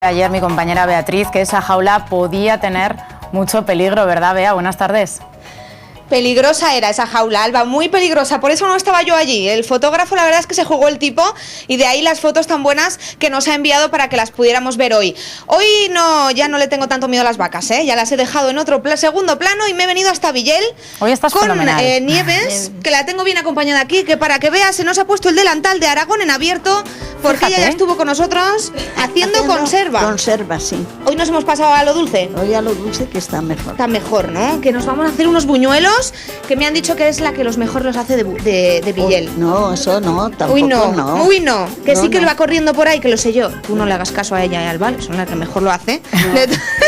Ayer mi compañera Beatriz, que esa jaula podía tener mucho peligro, ¿verdad, Bea? Buenas tardes. Peligrosa era esa jaula, Alba, muy peligrosa, por eso no estaba yo allí. El fotógrafo la verdad es que se jugó el tipo y de ahí las fotos tan buenas que nos ha enviado para que las pudiéramos ver hoy. Hoy no, ya no le tengo tanto miedo a las vacas, ya las he dejado en otro segundo plano y me he venido hasta Villel. Hoy estás con fenomenal. Nieves, que la tengo bien acompañada aquí, que para que veas se nos ha puesto el delantal de Aragón en abierto, porque Fíjate. ella ya estuvo con nosotros haciendo conserva. Conserva, sí. Hoy nos hemos pasado a lo dulce. Hoy a lo dulce que está mejor. Está mejor, ¿no? Que nos vamos a hacer unos buñuelos que me han dicho que es la que los mejor los hace de Villel. No, eso no, tampoco Uy, no, no. uy, no, que No, sí que no. le va corriendo por ahí, que lo sé yo. Tú no le hagas caso a ella, Alba, que son las que mejor lo hace. De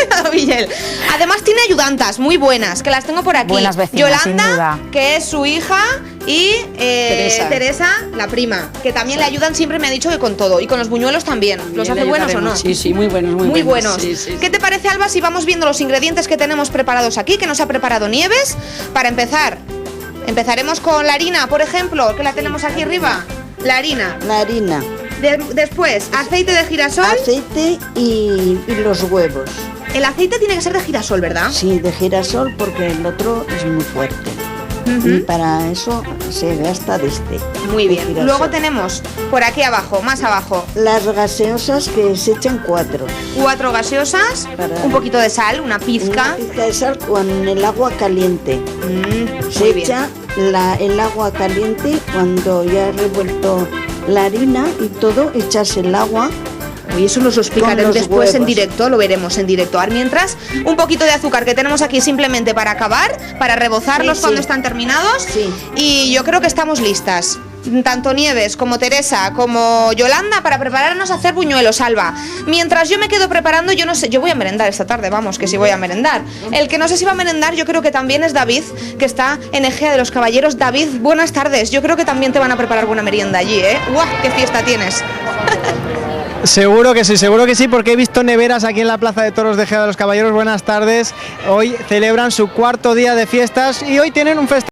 todo Villel. Además tiene ayudantas muy buenas, que las tengo por aquí. Buenas vecinas, Yolanda, sin duda. que es su hija, y Teresa, la prima, que también le ayudan siempre, me ha dicho que con todo. Y con los buñuelos también. ¿Los hace buenos o no? Sí, sí, muy buenos, Muy buenos. Sí, sí, ¿Qué te parece, Alba, si vamos viendo los ingredientes que tenemos preparados aquí, que nos ha preparado Nieves? Para empezar, empezaremos con la harina, por ejemplo, que la tenemos aquí arriba. La harina. La harina, Después, aceite de girasol. aceite y los huevos. El aceite tiene que ser de girasol, ¿verdad? Sí, de girasol porque el otro es muy fuerte. Ujú. Y para eso se gasta de este. Muy de bien. girasol. Luego tenemos por aquí abajo, más abajo, Las gaseosas que se echan 4. 4 gaseosas, Para- un poquito de sal, una pizca. Una pizca de sal con el agua caliente. Se Muy bien. echa el agua caliente cuando ya he revuelto la harina y todo, echas el agua. Y eso nos lo explicaré Con los después en huevos. directo, lo veremos en directo. Ahora, mientras, un poquito de azúcar que tenemos aquí simplemente para acabar, para rebozarlos Sí, cuando sí. están terminados. Sí. Y yo creo que estamos listas. Tanto Nieves como Teresa como Yolanda para prepararnos a hacer buñuelos, Alba. Mientras yo me quedo preparando, yo no sé, yo voy a merendar esta tarde, vamos, que sí voy a merendar. El que no sé si va a merendar, yo creo que también es David, que está en Egea de los Caballeros. David, buenas tardes. Yo creo que también te van a preparar buena merienda allí, ¿eh? ¡Guau! ¡Qué fiesta tienes! Seguro que sí, porque he visto neveras aquí en la Plaza de Toros de Egea de los Caballeros. Buenas tardes. Hoy celebran su 4.º día de fiestas y hoy tienen un festival.